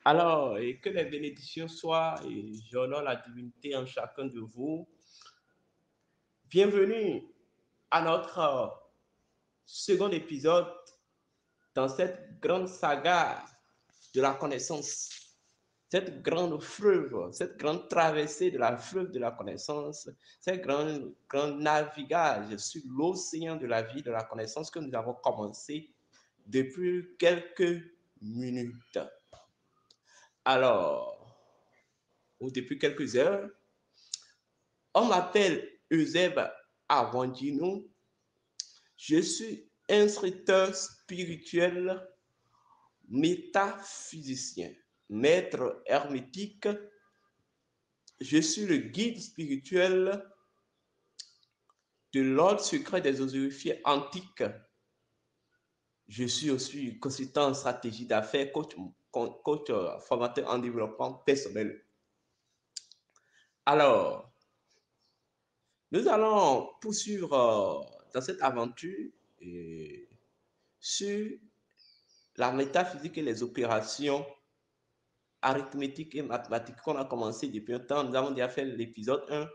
Alors, et que les bénédictions soient, et j'honore la divinité en chacun de vous. Bienvenue à notre second épisode dans cette grande saga de la connaissance, cette grande fleuve, cette grande traversée de la fleuve de la connaissance, cette grand navigage sur l'océan de la vie, de la connaissance que nous avons commencé depuis quelques minutes. Alors, ou depuis quelques heures, on m'appelle Eusèbe Avandino. Je suis instructeur spirituel, métaphysicien, maître hermétique. Je suis le guide spirituel de l'ordre secret des osirifiés antiques. Je suis aussi consultant en stratégie d'affaires, coach formateur en développement personnel. Alors, nous allons poursuivre dans cette aventure sur la métaphysique et les opérations arithmétiques et mathématiques qu'on a commencé depuis un temps. Nous avons déjà fait l'épisode 1.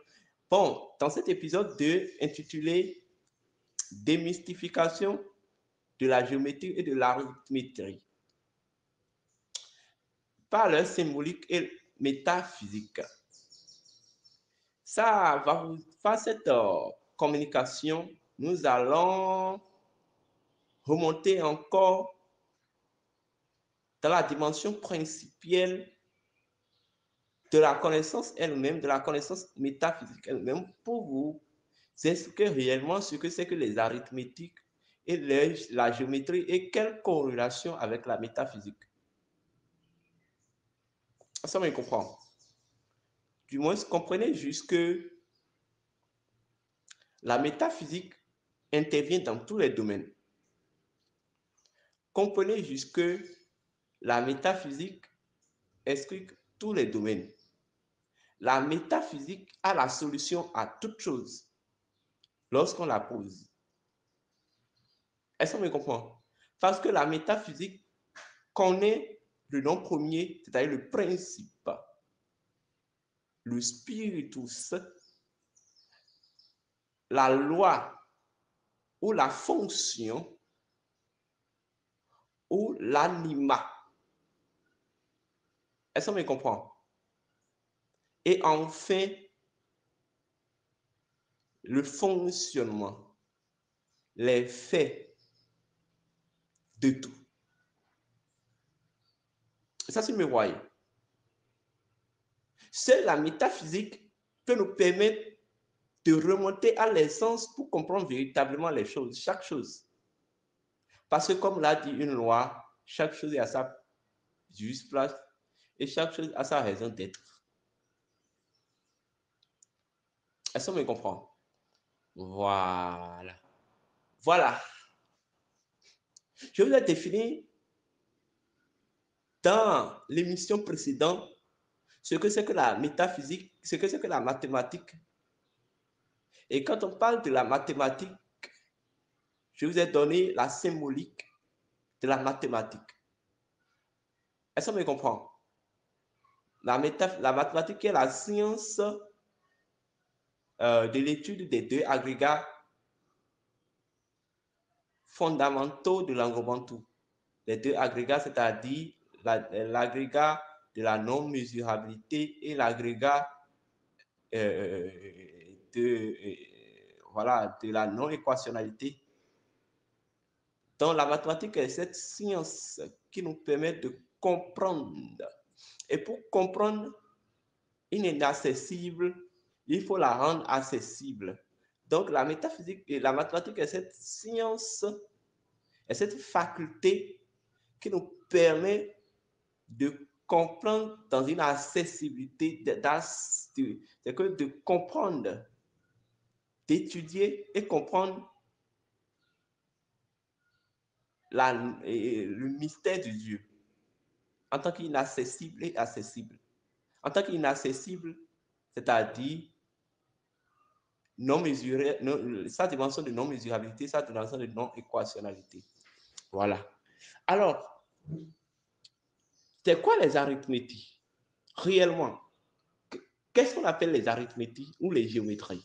Bon, dans cet épisode 2, intitulé Démystification de la géométrie et de l'arithmétique par leur symbolique et métaphysique. Ça va vous faire cette communication. Nous allons remonter encore dans la dimension principielle de la connaissance elle-même, de la connaissance métaphysique elle-même, pour vous expliquer réellement ce que c'est que les arithmétiques et la géométrie et quelle corrélation avec la métaphysique. Ça me comprend. Du moins, comprenez juste que la métaphysique intervient dans tous les domaines. Comprenez juste que la métaphysique explique tous les domaines. La métaphysique a la solution à toute chose lorsqu'on la pose. Est-ce qu'on me comprend? Parce que la métaphysique connaît le nom premier, c'est-à-dire le principe, le spiritus, la loi ou la fonction ou l'anima. Est-ce qu'on me comprend? Et enfin, le fonctionnement, les faits de tout. Ça, c'est me voyez. Seule la métaphysique peut nous permettre de remonter à l'essence pour comprendre véritablement les choses, chaque chose. Parce que comme l'a dit une loi, chaque chose est à sa juste place et chaque chose a sa raison d'être. Est-ce qu'on me comprend? Voilà. Voilà. Je vous ai défini dans l'émission précédente ce que c'est que la métaphysique, ce que c'est que la mathématique. Et quand on parle de la mathématique, je vous ai donné la symbolique de la mathématique. Est-ce qu'on me comprend? La mathématique est la science de l'étude des deux agrégats fondamentaux de l'englobant tout. Les deux agrégats, c'est-à-dire l'agrégat de la non-mesurabilité et l'agrégat euh, de la non-équationnalité. Donc, la mathématique est cette science qui nous permet de comprendre. Et pour comprendre une inaccessible, il faut la rendre accessible. Donc, la métaphysique et la mathématique est cette science, est cette faculté qui nous permet de comprendre dans une accessibilité, c'est que de comprendre, d'étudier et comprendre le mystère de Dieu en tant qu'inaccessible et accessible. En tant qu'inaccessible, c'est-à-dire non mesuré, sa dimension de non-mesurabilité, sa dimension de non-équationnalité. Voilà. Alors, C'est quoi les arithmétiques? Réellement, qu'est-ce qu'on appelle les arithmétiques ou les géométries?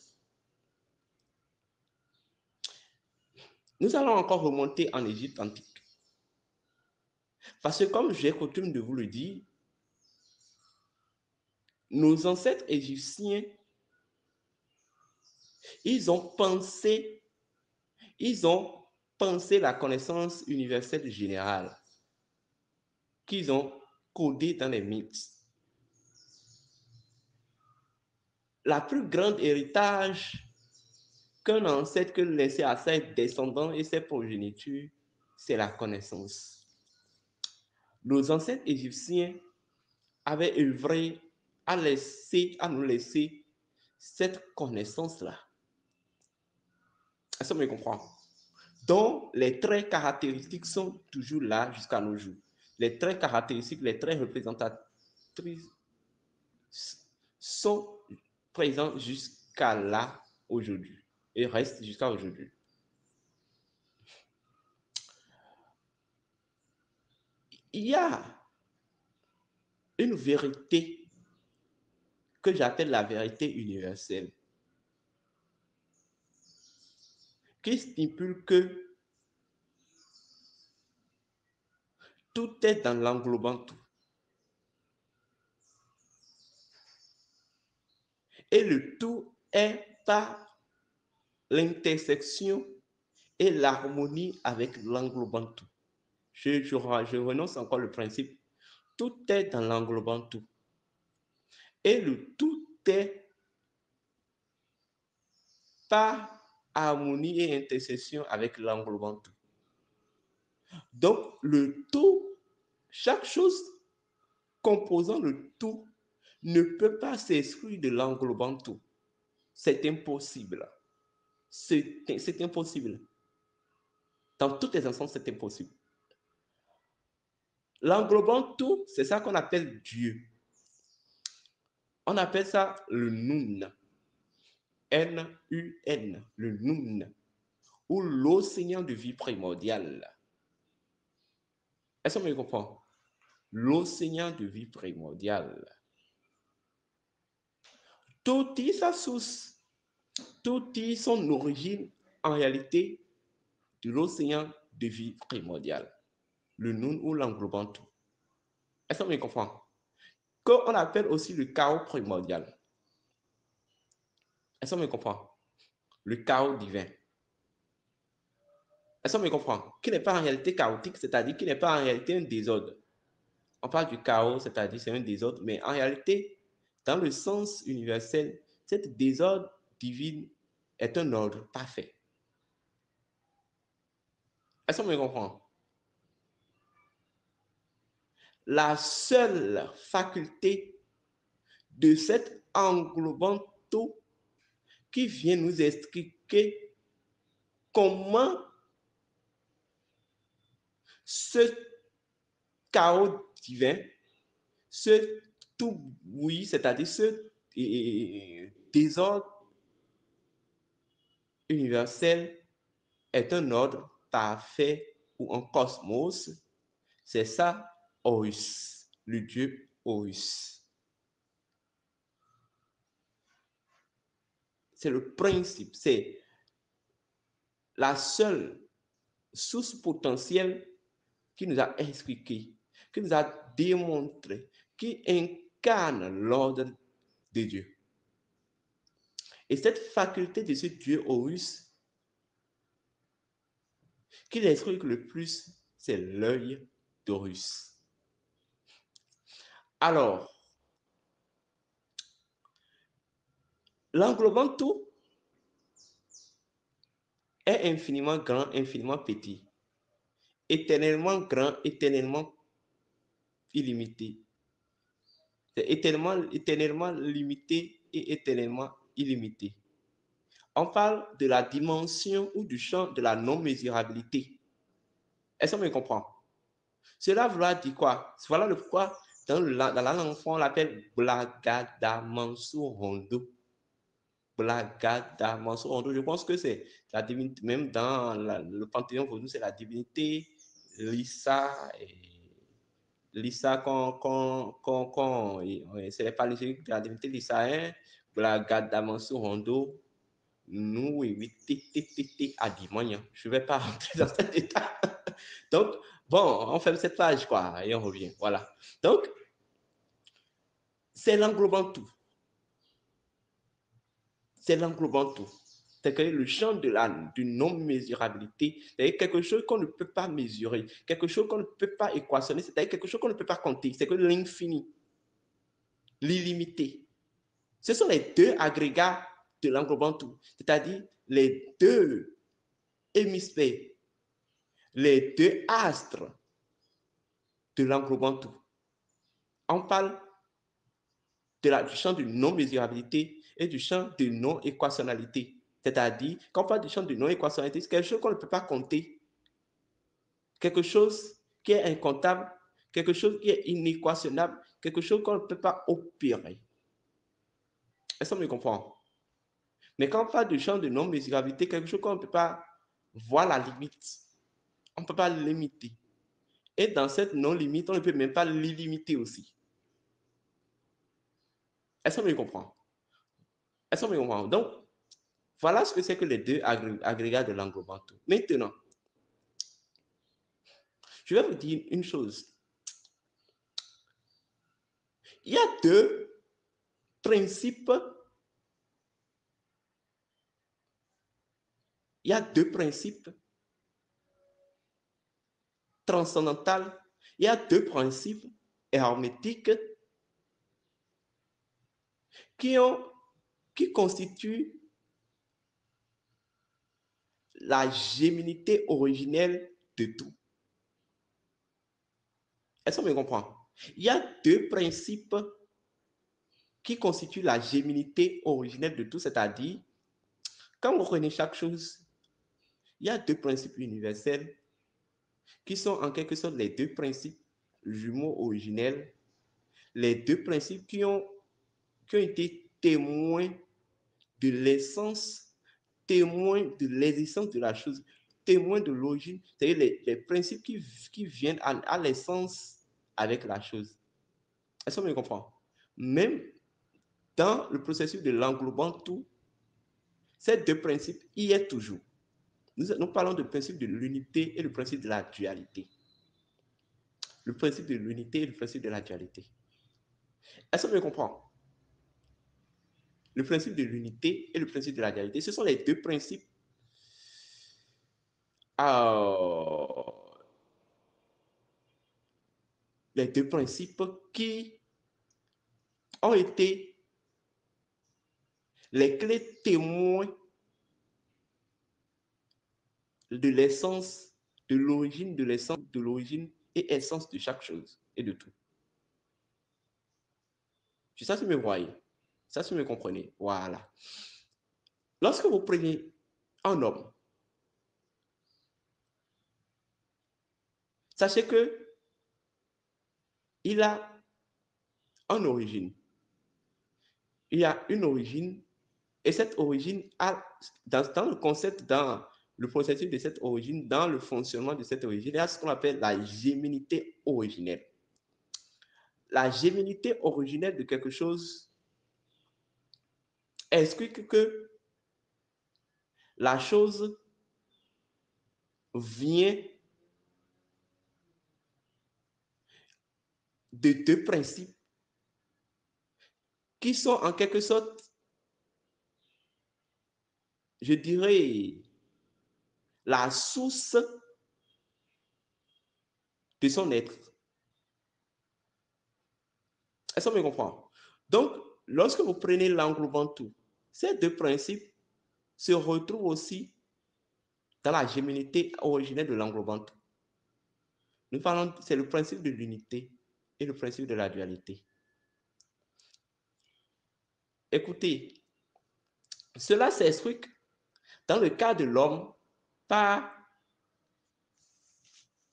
Nous allons encore remonter en Égypte antique. Parce que comme j'ai coutume de vous le dire, nos ancêtres égyptiens, ils ont pensé la connaissance universelle générale qu'ils ont codée dans les mythes. La plus grande héritage qu'un ancêtre peut laisser à ses descendants et ses progénitures, c'est la connaissance. Nos ancêtres égyptiens avaient œuvré à nous laisser cette connaissance-là. Est-ce que vous me comprenez? Donc, les traits caractéristiques sont toujours là jusqu'à nos jours. Les traits caractéristiques, les traits représentatifs sont présents jusqu'à là aujourd'hui et restent jusqu'à aujourd'hui. Il y a une vérité que j'appelle la vérité universelle, qui stipule que tout est dans l'englobant tout. Et le tout est par l'intersection et l'harmonie avec l'englobant tout. Je renonce encore le principe. Tout est dans l'englobant tout. Et le tout est par harmonie et intercession avec l'englobant tout. Donc, le tout, chaque chose composant le tout ne peut pas s'exclure de l'englobant tout. C'est impossible. C'est impossible. Dans toutes les instances, c'est impossible. L'englobant tout, c'est ça qu'on appelle Dieu. On appelle ça le Nun. N-U-N, le Nun, ou l'océan de vie primordiale. Est-ce qu'on me comprend? L'océan de vie primordiale. Tout dit sa source, tout dit son origine, en réalité, de l'océan de vie primordiale. Le Nun ou l'englobant tout. Est-ce qu'on me comprend? Qu'on appelle aussi le chaos primordial. Est-ce qu'on me comprend? Le chaos divin. Est-ce qu'on me comprend? Qui n'est pas en réalité chaotique, c'est-à-dire qui n'est pas en réalité un désordre. On parle du chaos, c'est-à-dire c'est un désordre, mais en réalité, dans le sens universel, cet désordre divin est un ordre parfait. Est-ce qu'on me comprend? La seule faculté de cet englobant tout qui vient nous expliquer comment ce chaos divin, ce tout oui, c'est-à-dire ce désordre universel est un ordre parfait ou un cosmos. C'est ça, Horus, le dieu Horus. C'est le principe, c'est la seule source potentielle qui nous a expliqué, qui nous a démontré, qui incarne l'ordre de Dieu. Et cette faculté de ce Dieu Horus, qui l'explique le plus, c'est l'œil d'Horus. Alors, l'englobant tout est infiniment grand, infiniment petit, éternellement grand, éternellement illimité. C'est éternellement limité et éternellement illimité. On parle de la dimension ou du champ de la non-mesurabilité. Est-ce qu'on me comprend? Cela voudra dire quoi? Voilà le pourquoi dans la langue on l'appelle Blagada Mansuhondo. Blagada Mansuhondo. Je pense que c'est la divinité, même dans le panthéon pour nous, c'est la divinité Lisa et Lisa, c'est pas les de la divinité, Lisa, hein, la garde d'Amanso Rondo, nous, oui, à dimanche. Je ne vais pas rentrer dans cet état. Donc, bon, on ferme cette page, quoi, et on revient. Voilà. Donc, c'est l'englobant tout. C'est l'englobant tout. C'est que le champ de du non-mesurabilité, c'est quelque chose qu'on ne peut pas mesurer, quelque chose qu'on ne peut pas équationner, c'est-à-dire quelque chose qu'on ne peut pas compter. C'est que l'infini, l'illimité. Ce sont les deux agrégats de l'englobant tout, c'est-à-dire les deux hémisphères, les deux astres de l'englobant tout. On parle du champ de non-mesurabilité et du champ de non-équationnalité. C'est-à-dire, quand on parle du champ de non-équationnalité, c'est quelque chose qu'on ne peut pas compter, quelque chose qui est incontable, quelque chose qui est inéquationnable, quelque chose qu'on ne peut pas opérer. Est-ce qu'on me comprend? Mais quand on parle du champ de non-mesurabilité, quelque chose qu'on ne peut pas voir la limite, on ne peut pas le limiter. Et dans cette non-limite, on ne peut même pas l'illimiter aussi. Est-ce qu'on me comprend? Est-ce qu'on me comprend? Donc, voilà ce que c'est que les deux agrégats de l'englobant tout. Maintenant, je vais vous dire une chose. Il y a deux principes. Il y a deux principes transcendantaux. Il y a deux principes hermétiques qui constituent la géminité originelle de tout. Est-ce qu'on me comprend? Il y a deux principes qui constituent la géminité originelle de tout, c'est-à-dire, quand vous prenez chaque chose, il y a deux principes universels qui sont en quelque sorte les deux principes jumeaux originels, les deux principes qui ont été témoins de l'essence, témoins de l'existence de la chose, témoins de l'origine, c'est-à-dire les principes qui viennent à l'essence avec la chose. Est-ce qu'on me comprend? Même dans le processus de l'englobant tout, ces deux principes y est toujours. Nous parlons du principe de l'unité et le principe de la dualité. Le principe de l'unité et le principe de la dualité. Est-ce qu'on me comprend? Le principe de l'unité et le principe de la dualité, ce sont les deux principes les deux principes qui ont été les clés témoins de l'essence, de l'origine, de l'essence, de l'origine et essence de chaque chose et de tout. C'est ça si vous me voyez. Ça si vous me comprenez. Voilà. Lorsque vous prenez un homme, sachez que il a une origine. Il y a une origine et cette origine a, dans le concept, dans le processus de cette origine, dans le fonctionnement de cette origine, il y a ce qu'on appelle la géminité originelle. La géminité originelle de quelque chose explique que la chose vient de deux principes qui sont en quelque sorte, je dirais, la source de son être. Est-ce qu'on me comprend? Donc, lorsque vous prenez l'englobant tout, ces deux principes se retrouvent aussi dans la géminité originelle de l'englobant tout. Nous parlons, c'est le principe de l'unité et le principe de la dualité. Écoutez, cela s'explique dans le cas de l'homme par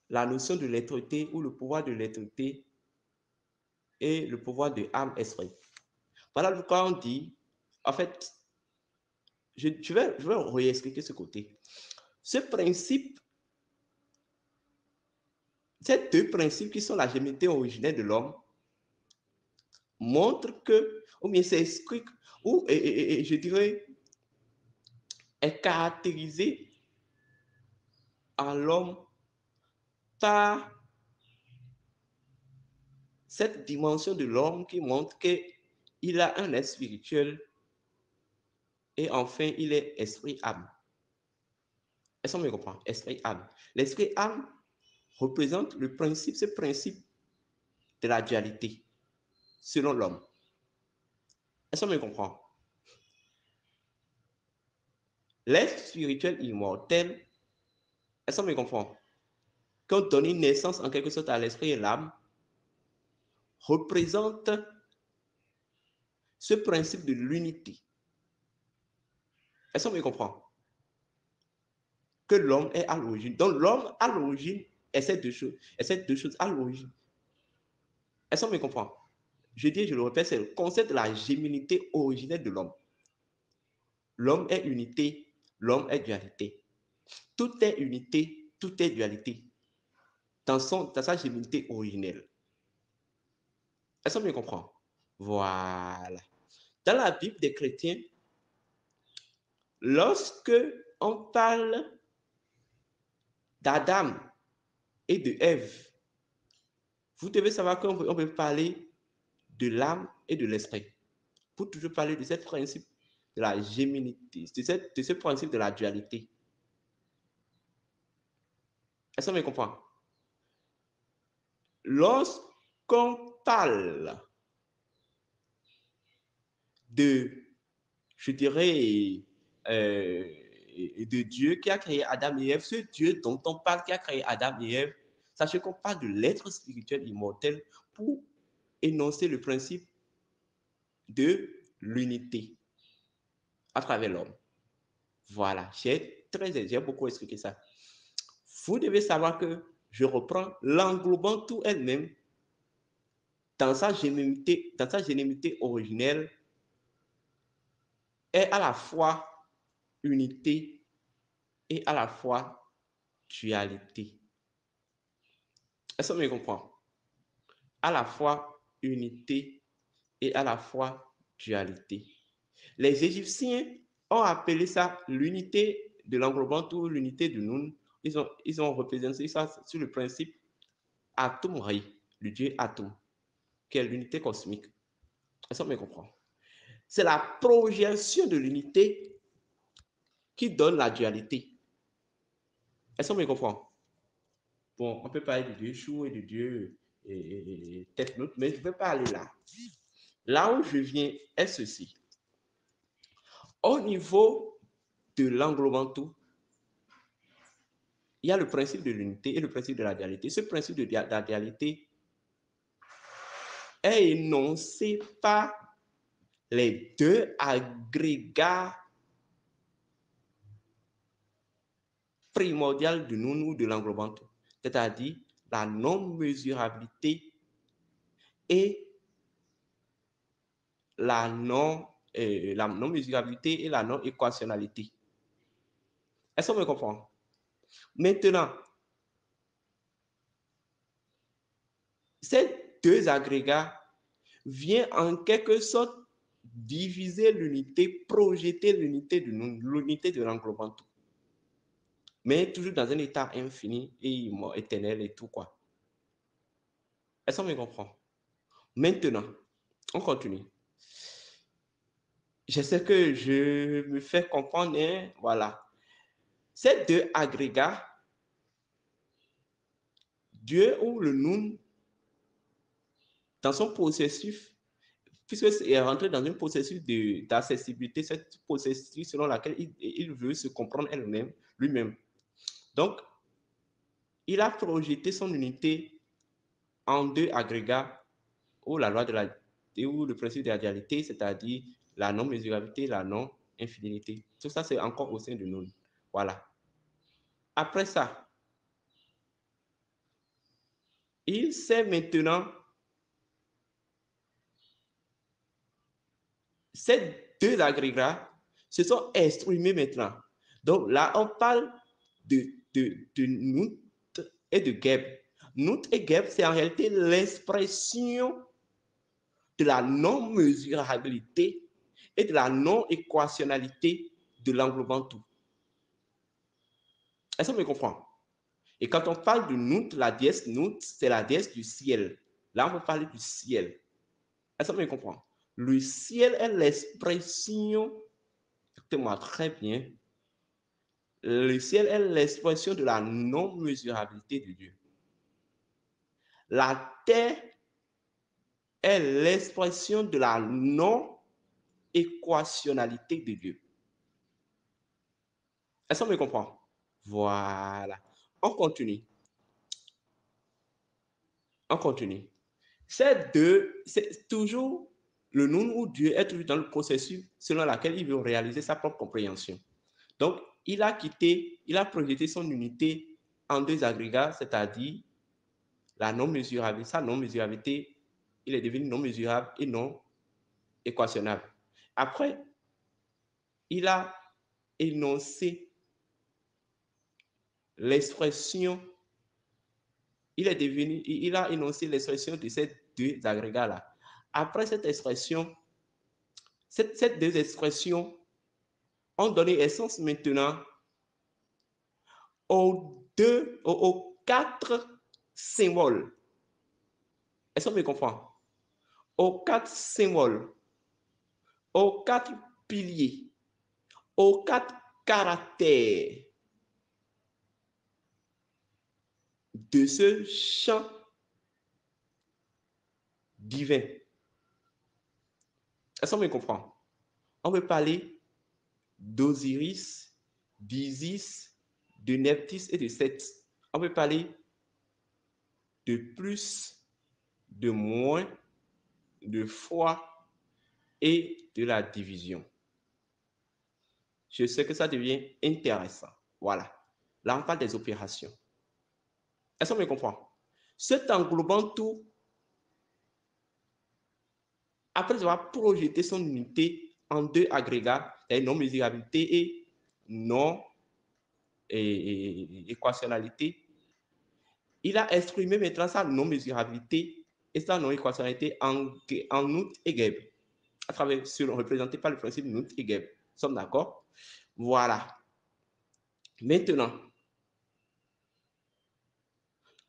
la notion de l'être-té ou le pouvoir de l'être-té et le pouvoir de âme-esprit. Voilà pourquoi on dit, en fait, je vais réexpliquer ce côté. Ce principe Ces deux principes qui sont la géminité originelle de l'homme montrent que, ou bien s'explique, ou je dirais, est caractérisé en l'homme par cette dimension de l'homme qui montre qu'il a un être spirituel et enfin il est esprit-âme. Est-ce qu'on me comprend? Esprit-âme. L'esprit-âme représente le principe, ce principe de la dualité selon l'homme. Est-ce qu'on me comprend? L'être spirituel immortel, est-ce qu'on me comprend? Quand on donne une naissance en quelque sorte à l'esprit et l'âme, représente ce principe de l'unité. Est-ce qu'on me comprend? Que l'homme est à l'origine. Donc l'homme à l'origine est ces deux choses à l'origine. Est-ce qu'on me comprend? Je dis, je le répète, c'est le concept de la géminité originelle de l'homme. L'homme est unité, l'homme est dualité. Tout est unité, tout est dualité. Dans sa géminité originelle. Est-ce qu'on me comprend? Voilà. Dans la Bible des chrétiens, lorsque on parle d'Adam et de Ève, vous devez savoir qu'on peut parler de l'âme et de l'esprit. Pour toujours parler de ce principe de la géminité, de ce principe de la dualité. Est-ce qu'on me comprend? Lorsqu'on parle de, je dirais, de Dieu qui a créé Adam et Ève, ce Dieu dont on parle qui a créé Adam et Ève, sachez qu'on parle de l'être spirituel immortel pour énoncer le principe de l'unité à travers l'homme. Voilà, j'ai beaucoup expliqué ça. Vous devez savoir que je reprends l'englobant tout elle-même dans sa généralité originelle est à la fois unité et à la fois dualité. Est-ce que vous me comprenez? À la fois unité et à la fois dualité. Les Égyptiens ont appelé ça l'unité de l'englobant tout, l'unité de Nun. Ils ont représenté ça sur le principe Atum-Ri, le dieu Atum, qui est l'unité cosmique. Est-ce que vous me comprenez? C'est la projection de l'unité qui donne la dualité. Est-ce qu'on me comprend? Bon, on peut parler de Dieu Chou et de Dieu Technote, mais je ne vais pas aller là. Là où je viens est ceci. Au niveau de l'englobant tout, il y a le principe de l'unité et le principe de la dualité. Ce principe de la dualité est énoncé par les deux agrégats primordial de nous ou de l'englobant tout, c'est-à-dire la non-mesurabilité et la non-mesurabilité et la non-équationnalité. Est-ce qu'on me comprend? Maintenant, ces deux agrégats viennent en quelque sorte diviser l'unité, projeter l'unité de nous, l'unité de l'englobant tout. Mais toujours dans un état infini et éternel et tout quoi. Est-ce qu'on me comprend? Maintenant, on continue. Je sais que je me fais comprendre, hein? Voilà. Ces deux agrégats, Dieu ou le Nun, dans son processus, puisque c'est rentré dans un processus d'accessibilité, cette processus selon laquelle il veut se comprendre lui-même. Donc, il a projeté son unité en deux agrégats ou la loi de la ou le principe de la dualité, c'est-à-dire la non-mesurabilité, la non-infinité. Tout ça, c'est encore au sein de nous. Voilà. Après ça, il sait maintenant ces deux agrégats se sont exprimés maintenant. Donc là, on parle de nous et de Geb. Nut et Geb, c'est en réalité l'expression de la non-mesurabilité et de la non-équationnalité de l'englobant tout. Est-ce qu'on me comprend? Et quand on parle de Nut, la déesse Nut, c'est la déesse du ciel. Là, on peut parler du ciel. Est-ce qu'on me comprend? Le ciel est l'expression, écoutez-moi très bien, le ciel est l'expression de la non-mesurabilité de Dieu. La terre est l'expression de la non-équationnalité de Dieu. Est-ce qu'on me comprend? Voilà. On continue. On continue. Ces deux, c'est toujours le nous ou Dieu est toujours dans le processus selon lequel il veut réaliser sa propre compréhension. Donc, il a projeté son unité en deux agrégats, c'est-à-dire la non-mesurabilité, sa non-mesurabilité, il est devenu non mesurable et non équationnable. Après, il a énoncé l'expression, il a énoncé l'expression de ces deux agrégats-là. Après cette expression, ces deux expressions ont donné essence maintenant aux quatre symboles. Est-ce qu'on me comprend? Aux quatre symboles, aux quatre piliers, aux quatre caractères de ce champ divin. Est-ce qu'on me comprend? On peut parler d'Osiris, d'Isis, de Nephthys et de Seth. On peut parler de plus, de moins, de foi et de la division. Je sais que ça devient intéressant. Voilà. Là, on parle des opérations. Est-ce qu'on me comprend? Cet englobant tout, après avoir projeté son unité en deux agrégats, non-mesurabilité et non-équationnalité, il a exprimé maintenant sa non-mesurabilité et sa non-équationnalité en Nut et Geb, à travers, représenté par le principe Nut et Geb. Nous sommes d'accord? Voilà. Maintenant,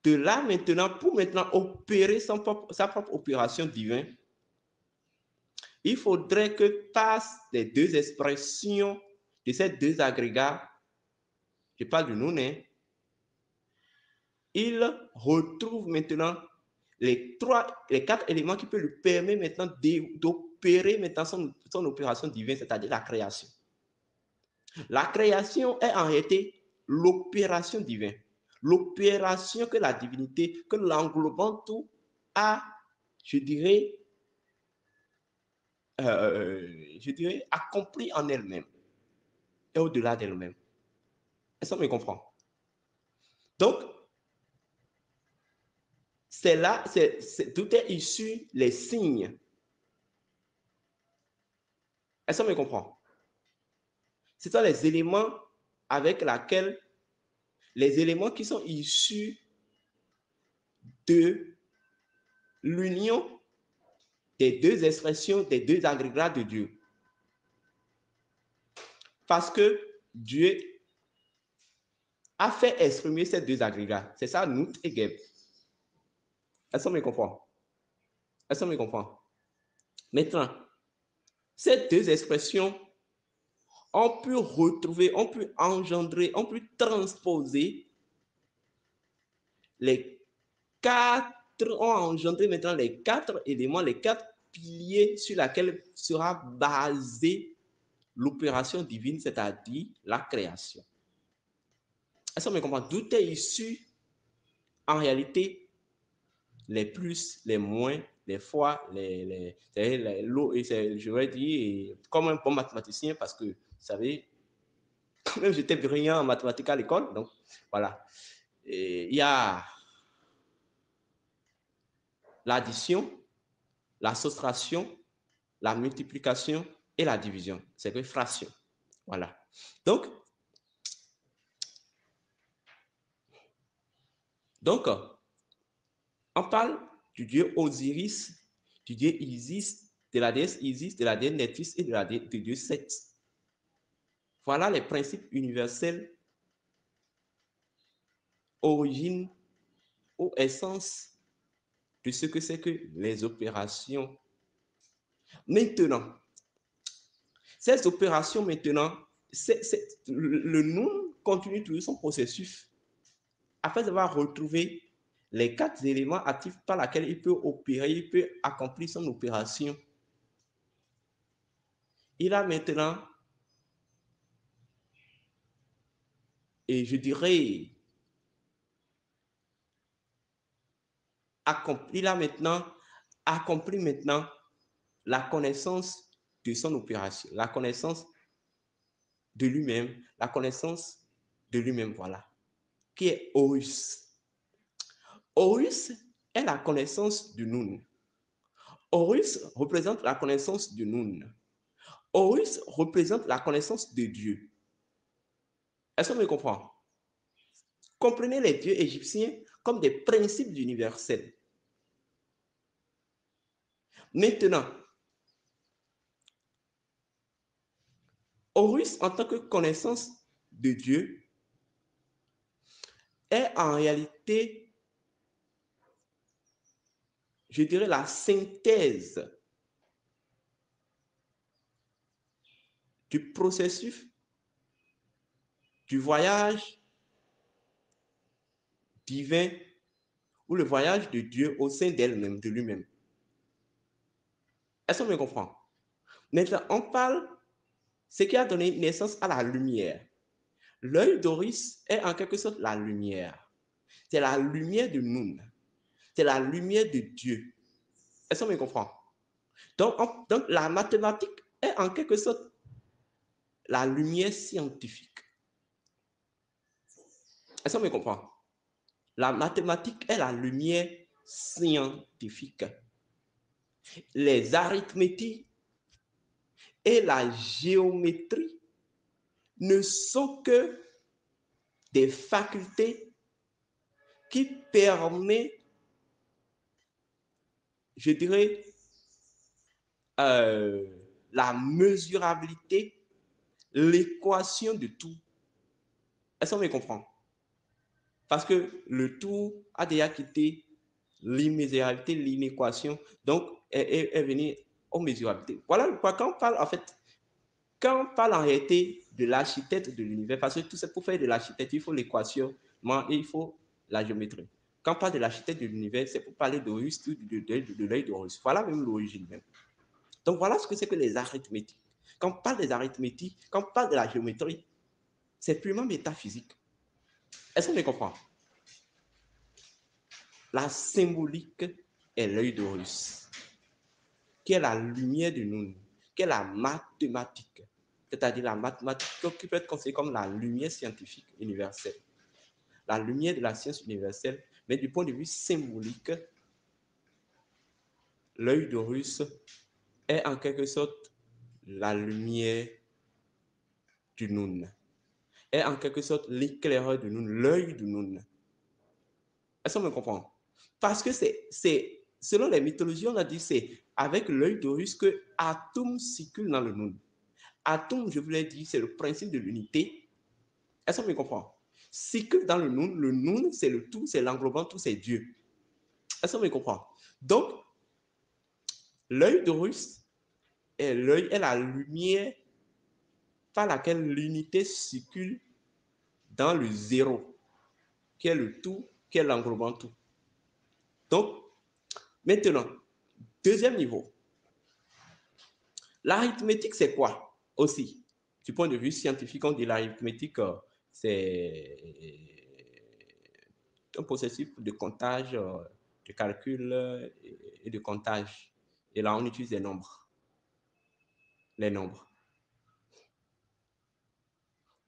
de là maintenant, pour maintenant opérer sa propre opération divine, il faudrait que par les deux expressions de ces deux agrégats, je parle du noun, il retrouve maintenant les quatre éléments qui peuvent lui permettre maintenant d'opérer maintenant son opération divine, c'est-à-dire la création. La création est en réalité l'opération divine. L'opération que la divinité, que l'englobant tout a, je dirais, accompli en elle-même et au-delà d'elle-même. Est-ce qu'on me comprend? Donc, c'est là, tout est issu les signes. Est-ce qu'on me comprend? Ce sont les éléments avec lesquels, les éléments qui sont issus de l'union des deux expressions, des deux agrégats de Dieu. Parce que Dieu a fait exprimer ces deux agrégats. C'est ça, Nut et Geb. Est-ce qu'on me comprend? Est-ce qu'on me comprend? Maintenant, ces deux expressions ont pu retrouver, ont pu engendrer, ont pu transposer les quatre, ont engendré maintenant les quatre éléments, les quatre piliers sur lesquels sera basée l'opération divine, c'est-à-dire la création. Est-ce qu'on me comprend? D'où est issu en réalité les plus, les moins, les fois, l'eau, et je vais dire, comme un bon mathématicien, parce que, vous savez, quand même, j'étais brillant en mathématiques à l'école, donc voilà. Il y a l'addition, la soustraction, la multiplication et la division. C'est que fraction. Voilà. Donc, On parle du dieu Osiris, du dieu Isis, de la déesse Isis, de la déesse Nephthys et de dieu Seth. Voilà les principes universels, origine ou essence de ce que c'est que les opérations. Maintenant, ces opérations maintenant, le Noun continue toujours son processus afin d'avoir retrouvé les 4 éléments actifs par lesquels il peut opérer, il peut accomplir son opération. Il a maintenant, et je dirais, il a maintenant accompli maintenant la connaissance de son opération, la connaissance de lui-même, la connaissance de lui-même, voilà, qui est Horus. Horus est la connaissance du Noun. Horus représente la connaissance du Noun. Horus représente la connaissance de Dieu. Est-ce qu'on me comprend? Comprenez les dieux égyptiens comme des principes universels. Maintenant, Horus, en tant que connaissance de Dieu, est en réalité, je dirais, la synthèse du processus du voyage divin ou le voyage de Dieu au sein d'elle-même, de lui-même. Est-ce qu'on me comprend? Maintenant, on parle ce qui a donné naissance à la lumière. L'œil d'Horus est en quelque sorte la lumière. C'est la lumière de Noun. C'est la lumière de Dieu. Est-ce qu'on me comprend? Donc, la mathématique est en quelque sorte la lumière scientifique. Est-ce qu'on me comprend? La mathématique est la lumière scientifique. Les arithmétiques et la géométrie ne sont que des facultés qui permettent, je dirais, la mesurabilité, l'équation de tout. Est-ce qu'on me comprend? Parce que le tout a déjà quitté l'immesurabilité, l'inéquation, donc est venu aux mesurabilités. Voilà pourquoi quand on parle en réalité de l'architecte de l'univers, parce que tout ça pour faire de l'architecte, il faut l'équation et il faut la géométrie. Quand on parle de l'architecte de l'univers, c'est pour parler d'Horus, de l'œil d'Horus. Voilà même l'origine même. Donc voilà ce que c'est que les arithmétiques. Quand on parle des arithmétiques, quand on parle de la géométrie, c'est purement métaphysique. Est-ce qu'on me comprend? La symbolique est l'œil d'Horus, qui est la lumière de nous, qui est la mathématique. C'est-à-dire la mathématique qui peut être considérée comme la lumière scientifique universelle, la lumière de la science universelle, mais du point de vue symbolique, l'œil d'Horus est en quelque sorte la lumière du Noun, est en quelque sorte l'éclaireur du Noun, l'œil du Noun. Est-ce qu'on me comprend? Parce que selon les mythologies, on a dit c'est avec l'œil d'Horus que Atum circule dans le Noun. Atum, je vous l'ai dit, c'est le principe de l'unité. Est-ce qu'on me comprend? Circule dans le Noun, c'est le tout, c'est l'englobant, tout, c'est Dieu. Est-ce qu'on me comprend? Donc, l'œil d'Horus est la lumière par laquelle l'unité circule dans le zéro, qui est le tout, qui est l'englobant tout. Donc, maintenant, deuxième niveau. L'arithmétique, c'est quoi aussi? Du point de vue scientifique, on dit l'arithmétique, c'est un processus de comptage, de calcul et de comptage. Et là, on utilise les nombres. Les nombres.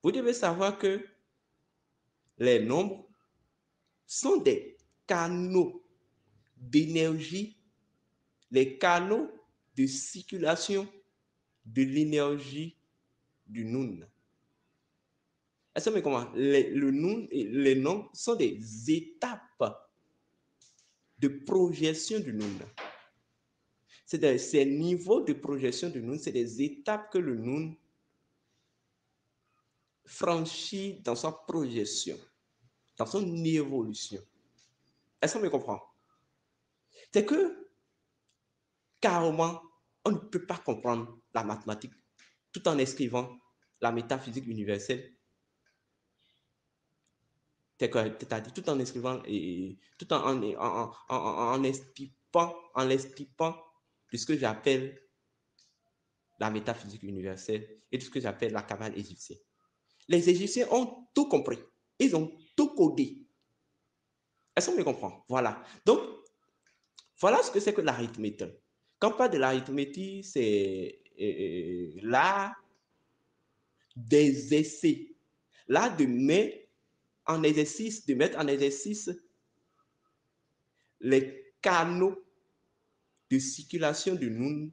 Vous devez savoir que les nombres sont des canaux d'énergie, les canaux de circulation de l'énergie du Noun. Est-ce que comment le Noun et les nombres sont des étapes de projection du noun. Ces niveaux de projection du noun, c'est des étapes que le noun franchit dans sa projection, dans son évolution. Est-ce qu'on me comprend? C'est que, carrément, on ne peut pas comprendre la mathématique tout en inscrivant la métaphysique universelle. C'est-à-dire tout en inscrivant et tout en expliquant de ce que j'appelle la métaphysique universelle et de ce que j'appelle la cabale égyptienne. Les Égyptiens ont tout compris. Ils ont tout codé. Est-ce qu'on me comprend? Voilà. Donc, voilà ce que c'est que l'arithmétique. Quand on parle de l'arithmétique, c'est l'art des essais. L'art de mettre en exercice les canaux de circulation de nous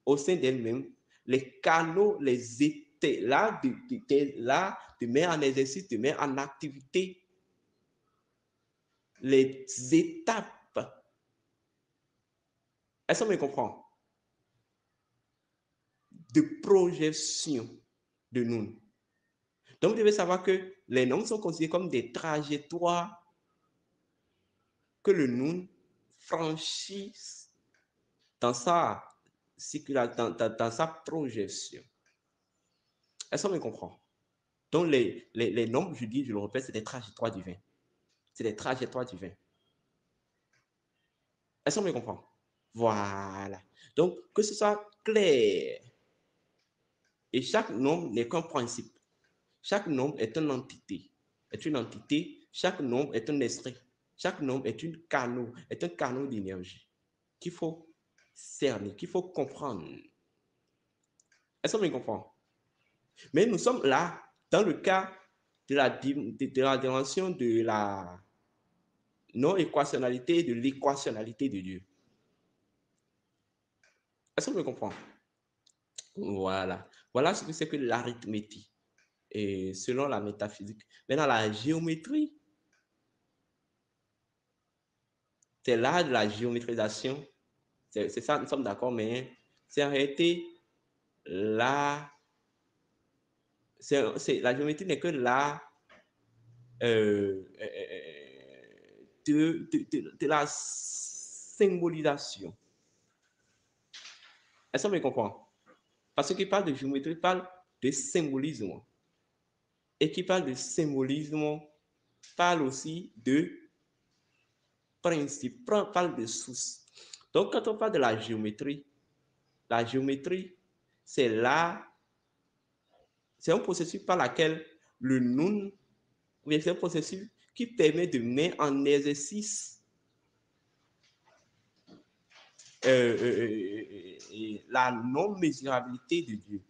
au sein d'elle-même, les canaux, les étés, là, de mettre en exercice, de mettre en activité les étapes. Est-ce qu'on me comprend? De projection de nous. Donc, vous devez savoir que les nombres sont considérés comme des trajectoires que le nous franchit dans sa dans sa projection. Est-ce qu'on me comprend? Donc, les nombres, je le répète, c'est des trajectoires divines. C'est des trajectoires divines. Est-ce qu'on me comprend? Voilà. Donc, que ce soit clair. Et chaque nombre n'est qu'un principe. Chaque nombre est une entité. Chaque nombre est un esprit. Chaque nombre est un canal d'énergie qu'il faut cerner, qu'il faut comprendre. Est-ce qu'on me comprend? Mais nous sommes là dans le cas de la dimension de la non-équationnalité et de l'équationnalité de Dieu. Est-ce qu'on me comprend? Voilà. Voilà ce que c'est que l'arithmétique, et selon la métaphysique. Maintenant, la géométrie, c'est l'art de la géométrisation. C'est ça, nous sommes d'accord, mais c'est arrêté là. La géométrie n'est que l'art de la symbolisation. Est-ce qu'on me comprend? Parce qu'il parle de géométrie, il parle de symbolisme. Et qui parle de symbolisme, parle aussi de principe, parle de source. Donc, quand on parle de la géométrie, c'est là, c'est un processus par lequel le noun, c'est un processus qui permet de mettre en exercice la non-mesurabilité de Dieu.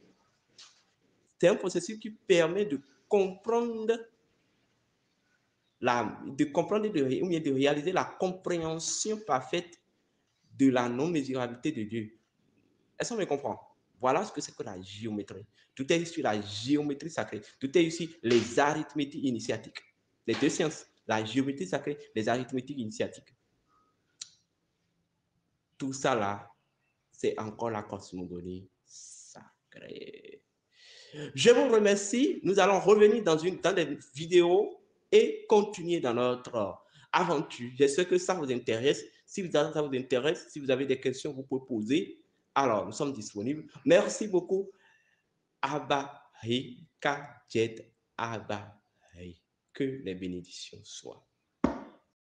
C'est un processus qui permet de comprendre de réaliser la compréhension parfaite de la non-mesurabilité de Dieu. Est-ce qu'on me comprend? Voilà ce que c'est que la géométrie. Tout est ici la géométrie sacrée. Tout est ici les arithmétiques initiatiques. Les deux sciences, la géométrie sacrée, les arithmétiques initiatiques. Tout ça là, c'est encore la cosmogonie sacrée. Je vous remercie. Nous allons revenir dans des vidéos et continuer dans notre aventure. J'espère que ça vous intéresse. Si ça vous intéresse, si vous avez des questions, vous pouvez poser. Alors, nous sommes disponibles. Merci beaucoup. Abba, Kajet, Abba, que les bénédictions soient.